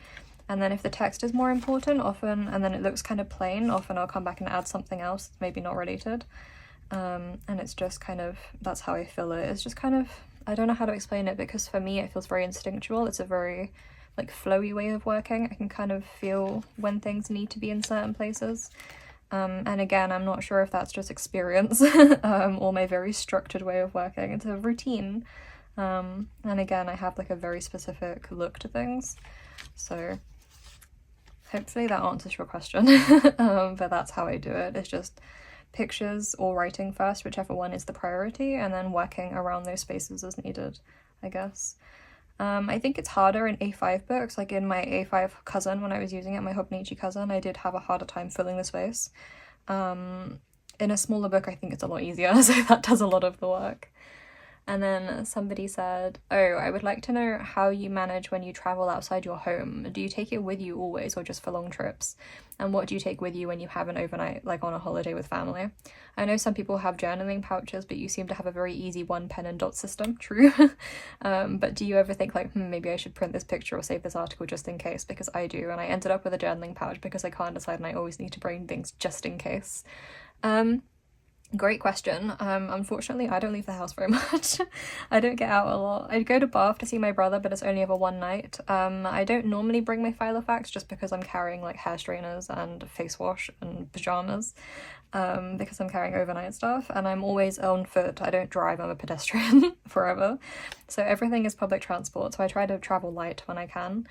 S1: And then if the text is more important, often, and then it looks kind of plain, often I'll come back and add something else that's maybe not related. And it's just kind of, that's how I fill it. It's just kind of, I don't know how to explain it, because for me it feels very instinctual. It's a very like flowy way of working. I can kind of feel when things need to be in certain places. And again, I'm not sure if that's just experience or my very structured way of working. It's a routine. And again, I have like a very specific look to things. So hopefully that answers your question. But that's how I do it. It's just pictures or writing first, whichever one is the priority, and then working around those spaces as needed, I guess. I think it's harder in A5 books. Like in my A5 cousin, when I was using it, my Hobonichi cousin, I did have a harder time filling the space. In a smaller book, I think it's a lot easier, so that does a lot of the work. And then somebody said, oh, I would like to know how you manage when you travel outside your home. Do you take it with you always, or just for long trips? And what do you take with you when you have an overnight, like on a holiday with family? I know some people have journaling pouches, but you seem to have a very easy 1 pen and dot system, true. But do you ever think like, maybe I should print this picture or save this article just in case? Because I do, and I ended up with a journaling pouch because I can't decide and I always need to bring things just in case. Great question. Unfortunately, I don't leave the house very much. I don't get out a lot. I go to Bath to see my brother, but it's only ever one night. I don't normally bring my filofax just because I'm carrying like hair strainers and face wash and pajamas, because I'm carrying overnight stuff, and I'm always on foot. I don't drive, I'm a pedestrian forever. So everything is public transport, so I try to travel light when I can.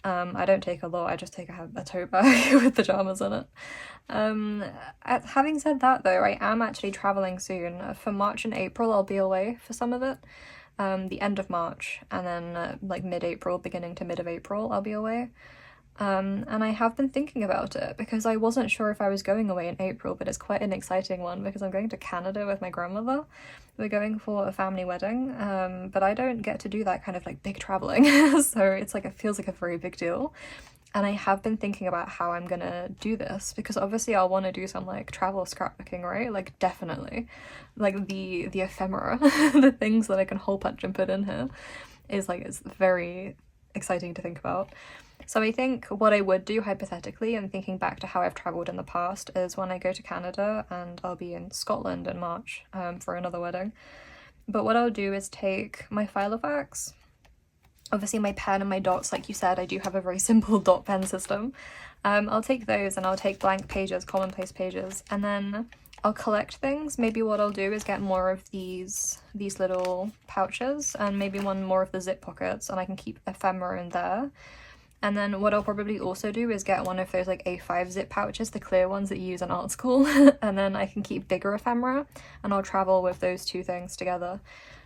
S1: I don't take a lot, I just take a tote bag with pajamas in it. Having said that though, I am actually travelling soon. For March and April I'll be away for some of it. The end of March, and then like mid-April, beginning to mid of April, I'll be away. And I have been thinking about it because I wasn't sure if I was going away in April, but it's quite an exciting one because I'm going to Canada with my grandmother. We're going for a family wedding, but I don't get to do that kind of like big traveling, so it's like, it feels like a very big deal. And I have been thinking about how I'm gonna do this, because obviously I'll want to do some like travel scrapbooking, right? Like definitely, like the ephemera, the things that I can hole punch and put in here is like, it's very exciting to think about. So I think what I would do hypothetically, and thinking back to how I've travelled in the past, is when I go to Canada, and I'll be in Scotland in March for another wedding. But what I'll do is take my filofax, obviously my pen and my dots, like you said, I do have a very simple dot pen system. I'll take those and I'll take blank pages, commonplace pages, and then I'll collect things. Maybe what I'll do is get more of these little pouches, and maybe one more of the zip pockets, and I can keep ephemera in there. And then what I'll probably also do is get one of those like A5 zip pouches, the clear ones that you use in art school, and then I can keep bigger ephemera, and I'll travel with those two things together.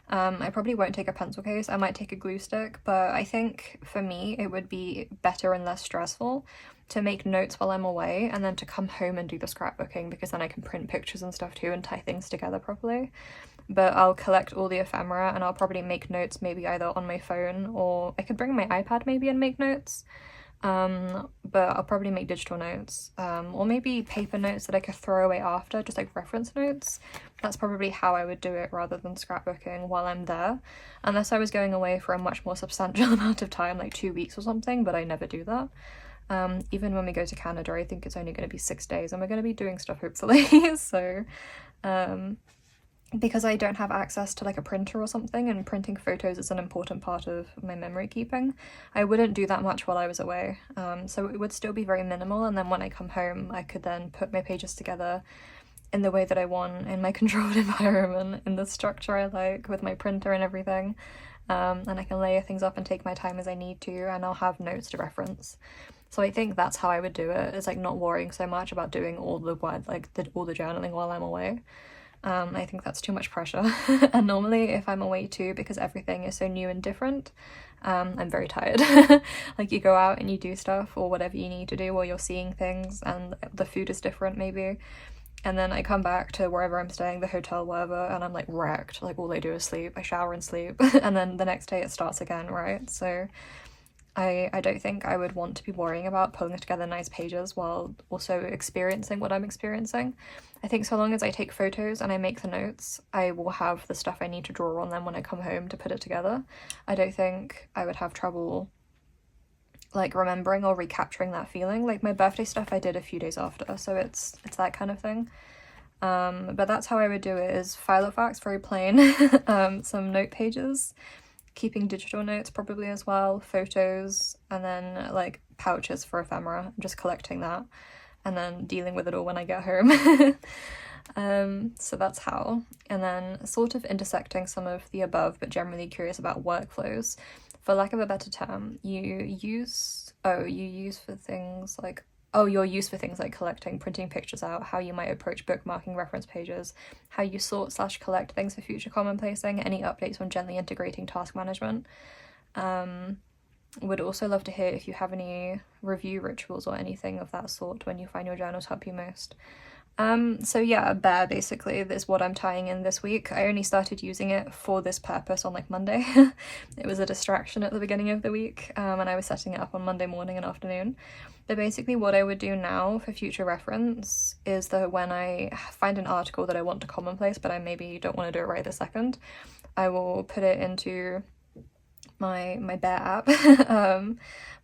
S1: I probably won't take a pencil case, I might take a glue stick, but I think for me it would be better and less stressful to make notes while I'm away and then to come home and do the scrapbooking, because then I can print pictures and stuff too and tie things together properly. But I'll collect all the ephemera and I'll probably make notes maybe either on my phone, or I could bring my iPad maybe and make notes. But I'll probably make digital notes, or maybe paper notes that I could throw away after, just like reference notes. That's probably how I would do it rather than scrapbooking while I'm there, unless I was going away for a much more substantial amount of time, like 2 weeks or something, but I never do that. Even when we go to Canada, I think it's only going to be 6 days and we're going to be doing stuff hopefully. So because I don't have access to like a printer or something, and printing photos is an important part of my memory keeping, I wouldn't do that much while I was away. So it would still be very minimal, and then when I come home I could then put my pages together in the way that I want, in my controlled environment, in the structure I like, with my printer and everything. And I can layer things up and take my time as I need to, and I'll have notes to reference. So I think that's how I would do it, is like not worrying so much about doing all the journaling while I'm away. I think that's too much pressure. And normally if I'm away too, because everything is so new and different, I'm very tired. Like you go out and you do stuff or whatever you need to do while you're seeing things, and the food is different maybe, and then I come back to wherever I'm staying, the hotel, wherever, and I'm like wrecked. Like all I do is sleep, I shower and sleep, and then the next day it starts again, right? So I don't think I would want to be worrying about pulling together nice pages while also experiencing what I'm experiencing. I think so long as I take photos and I make the notes, I will have the stuff I need to draw on them when I come home to put it together. I don't think I would have trouble like remembering or recapturing that feeling. Like my birthday stuff I did a few days after, so it's that kind of thing. But that's how I would do it, is filofax, very plain, some note pages, keeping digital notes probably as well, photos, and then like pouches for ephemera, just collecting that and then dealing with it all when I get home. So that's how. And then sort of intersecting some of the above, but generally curious about workflows. For lack of a better term, you're used for things like collecting, printing pictures out, how you might approach bookmarking reference pages, how you sort/collect things for future commonplacing, any updates on gently integrating task management. Would also love to hear if you have any review rituals or anything of that sort when you find your journals help you most. So yeah, Bear basically is what I'm tying in this week. I only started using it for this purpose on like Monday. It was a distraction at the beginning of the week, and I was setting it up on Monday morning and afternoon. But basically what I would do now for future reference is that when I find an article that I want to commonplace, but I maybe don't want to do it right this second, I will put it into my Bear app.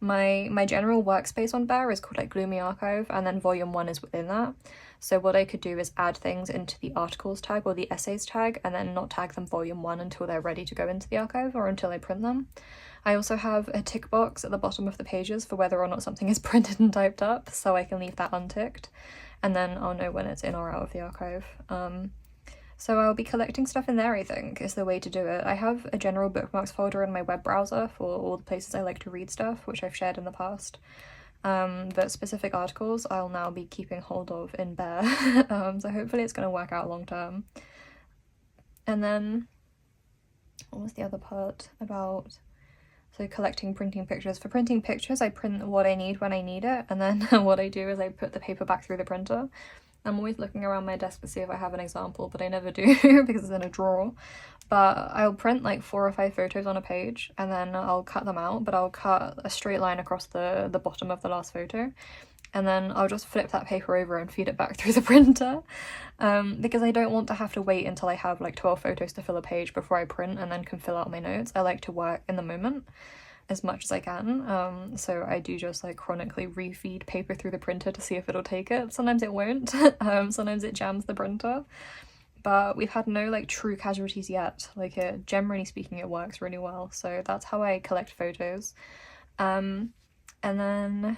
S1: My general workspace on Bear is called like Gloomy Archive, and then volume 1 is within that. So what I could do is add things into the articles tag or the essays tag, and then not tag them volume 1 until they're ready to go into the archive or until I print them. I also have a tick box at the bottom of the pages for whether or not something is printed and typed up, so I can leave that unticked, and then I'll know when it's in or out of the archive. So I'll be collecting stuff in there, I think, is the way to do it. I have a general bookmarks folder in my web browser for all the places I like to read stuff, which I've shared in the past. But specific articles I'll now be keeping hold of in Bear. So hopefully it's going to work out long term. And then, what was the other part about? So collecting, printing pictures. For printing pictures, I print what I need when I need it, and then what I do is I put the paper back through the printer. I'm always looking around my desk to see if I have an example, but I never do because it's in a drawer. But I'll print like 4 or 5 photos on a page, and then I'll cut them out, but I'll cut a straight line across the bottom of the last photo, and then I'll just flip that paper over and feed it back through the printer, because I don't want to have to wait until I have like 12 photos to fill a page before I print and then can fill out my notes. I like to work in the moment. as much as I can. So I do just like chronically refeed paper through the printer to see if it'll take it. Sometimes it won't. Sometimes it jams the printer. But we've had no like true casualties yet. Like generally speaking, it works really well. So that's how I collect photos. And then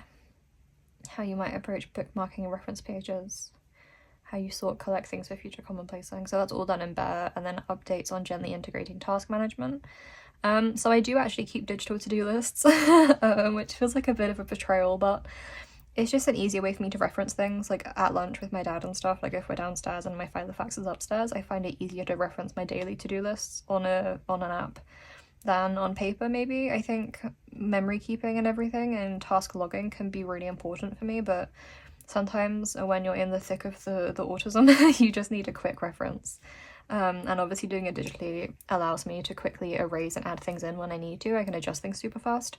S1: how you might approach bookmarking and reference pages, how you sort collect things for future commonplacing. So that's all done in Bear, and then updates on gently integrating task management. So I do actually keep digital to-do lists, which feels like a bit of a betrayal, but it's just an easier way for me to reference things, like at lunch with my dad and stuff. Like if we're downstairs and my filofax is upstairs, I find it easier to reference my daily to-do lists on an app than on paper. Maybe I think memory keeping and everything and task logging can be really important for me, but sometimes when you're in the thick of the autism, you just need a quick reference. And obviously doing it digitally allows me to quickly erase and add things in when I need to. I can adjust things super fast.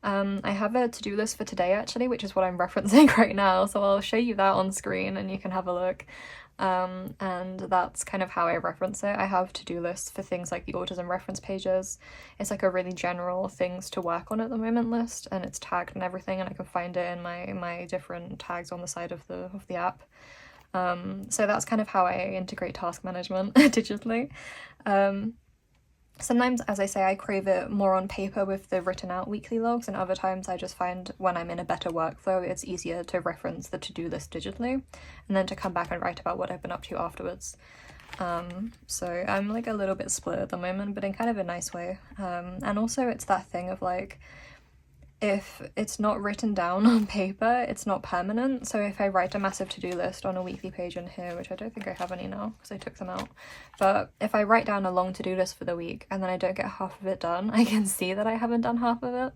S1: I have a to-do list for today actually, which is what I'm referencing right now, so I'll show you that on screen and you can have a look. And that's kind of how I reference it. I have to-do lists for things like the autism reference pages. It's like a really general things to work on at the moment list, and it's tagged and everything, and I can find it in my different tags on the side of the app. So that's kind of how I integrate task management digitally. Sometimes, as I say, I crave it more on paper with the written out weekly logs, and other times I just find when I'm in a better workflow, it's easier to reference the to-do list digitally and then to come back and write about what I've been up to afterwards. So I'm like a little bit split at the moment, but in kind of a nice way. And also it's that thing of like, if it's not written down on paper, it's not permanent. So if I write a massive to-do list on a weekly page in here, which I don't think I have any now because I took them out, but if I write down a long to-do list for the week and then I don't get half of it done, I can see that I haven't done half of it.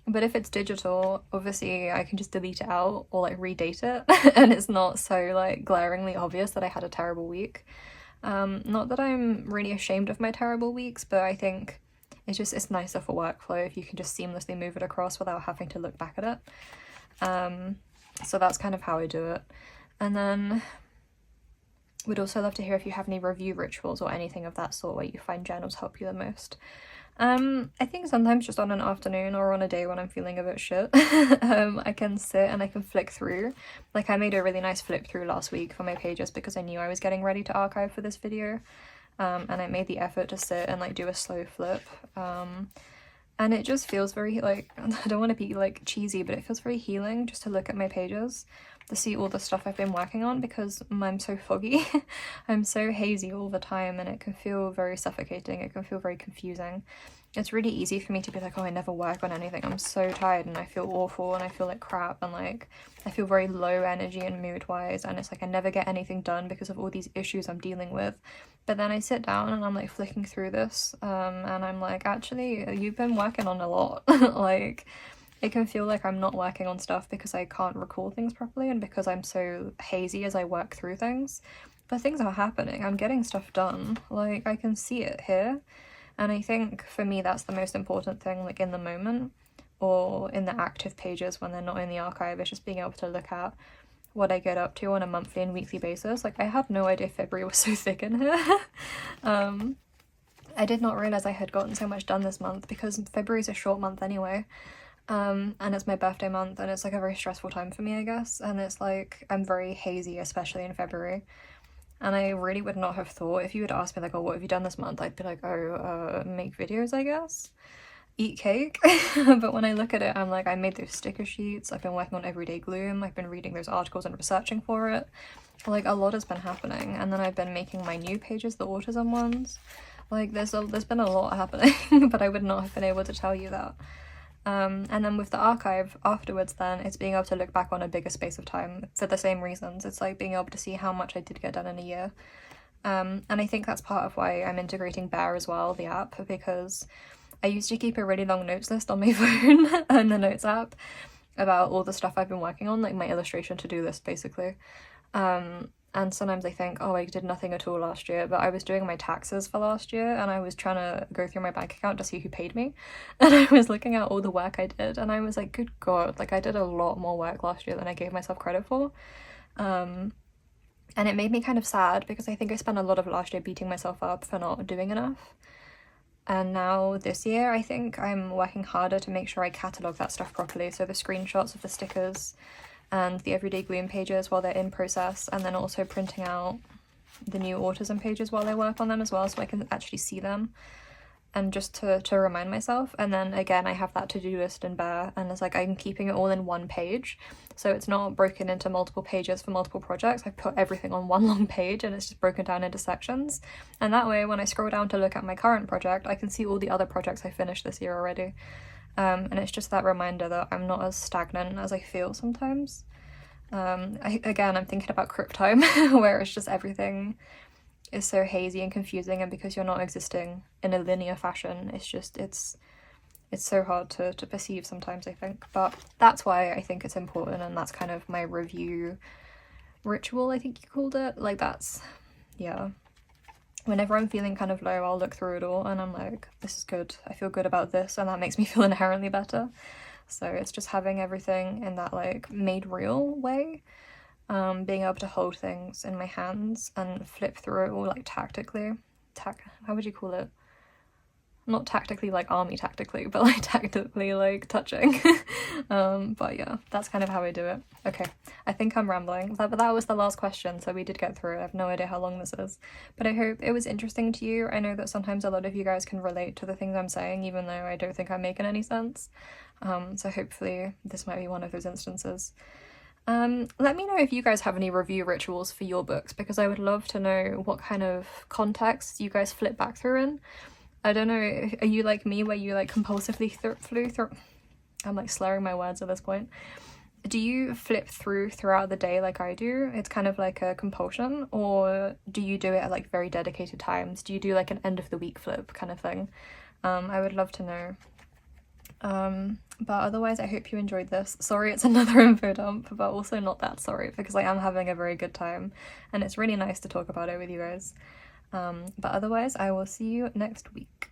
S1: But if it's digital, obviously I can just delete it out or like redate it and it's not so like glaringly obvious that I had a terrible week. Not that I'm really ashamed of my terrible weeks, but I think it's nicer for workflow if you can just seamlessly move it across without having to look back at it. So that's kind of how I do it. And then we'd also love to hear if you have any review rituals or anything of that sort where you find journals help you the most. I think sometimes just on an afternoon or on a day when I'm feeling a bit shit, I can sit and I can flick through. Like I made a really nice flip through last week for my pages because I knew I was getting ready to archive for this video. And I made the effort to sit and like do a slow flip. And it just feels very like, I don't want to be like cheesy, but it feels very healing just to look at my pages, to see all the stuff I've been working on because I'm so foggy. I'm so hazy all the time and it can feel very suffocating. It can feel very confusing. It's really easy for me to be like, oh, I never work on anything. I'm so tired and I feel awful and I feel like crap and like I feel very low energy and mood wise, and it's like I never get anything done because of all these issues I'm dealing with. But then I sit down and I'm like flicking through this and I'm like, actually you've been working on a lot. Like it can feel like I'm not working on stuff because I can't recall things properly and because I'm so hazy as I work through things, but things are happening. I'm getting stuff done. Like I can see it here. And I think for me that's the most important thing, like in the moment or in the active pages when they're not in the archive, is just being able to look at what I get up to on a monthly and weekly basis. Like I had no idea February was so thick in here. I did not realize I had gotten so much done this month because February's a short month anyway. And it's my birthday month and it's like a very stressful time for me, I guess. And it's like I'm very hazy, especially in February. And I really would not have thought, if you had asked me like, oh, what have you done this month? I'd be like, oh, make videos, I guess. Eat cake. But when I look at it, I'm like, I made those sticker sheets. I've been working on Everyday Gloom. I've been reading those articles and researching for it. Like a lot has been happening. And then I've been making my new pages, the autism ones. Like there's been a lot happening, but I would not have been able to tell you that. And then with the archive afterwards, then it's being able to look back on a bigger space of time for the same reasons. It's like being able to see how much I did get done in a year. And I think that's part of why I'm integrating Bear as well, the app, because I used to keep a really long notes list on my phone and the notes app about all the stuff I've been working on, like my illustration to-do list basically. And sometimes I think, oh, I did nothing at all last year, but I was doing my taxes for last year and I was trying to go through my bank account to see who paid me. And I was looking at all the work I did and I was like, good God, like I did a lot more work last year than I gave myself credit for. And it made me kind of sad because I think I spent a lot of last year beating myself up for not doing enough. And now this year, I think I'm working harder to make sure I catalogue that stuff properly. So the screenshots of the stickers and the everyday gloom pages while they're in process, and then also printing out the new autism pages while I work on them as well, so I can actually see them, and just to remind myself. And then again, I have that to-do list in Bear, and it's like I'm keeping it all in one page, so it's not broken into multiple pages for multiple projects. I put everything on one long page and it's just broken down into sections, and that way when I scroll down to look at my current project, I can see all the other projects I finished this year already. And it's just that reminder that I'm not as stagnant as I feel sometimes. I'm thinking about Crypt Time, where it's just everything is so hazy and confusing, and because you're not existing in a linear fashion, it's so hard to perceive sometimes, I think. But that's why I think it's important, and that's kind of my review ritual, I think you called it. Like, that's, yeah. Whenever I'm feeling kind of low, I'll look through it all and I'm like, this is good, I feel good about this, and that makes me feel inherently better. So it's just having everything in that like made real way, being able to hold things in my hands and flip through it all like tactically. How would you call it? Not tactically like army tactically, but like tactically like touching. But yeah, that's kind of how I do it. Okay, I think I'm rambling, but that was the last question, so we did get through it. I have no idea how long this is, but I hope it was interesting to you. I know that sometimes a lot of you guys can relate to the things I'm saying, even though I don't think I'm making any sense. So hopefully this might be one of those instances. Let me know if you guys have any review rituals for your books, because I would love to know what kind of contexts you guys flip back through in. I don't know, are you like me where you like compulsively flew through? I'm like slurring my words at this point. Do you flip throughout the day like I do? It's kind of like a compulsion, or do you do it at like very dedicated times? Do you do like an end of the week flip kind of thing? I would love to know. But otherwise, I hope you enjoyed this. Sorry it's another info dump, but also not that sorry, because I am having a very good time and it's really nice to talk about it with you guys. But otherwise, I will see you next week.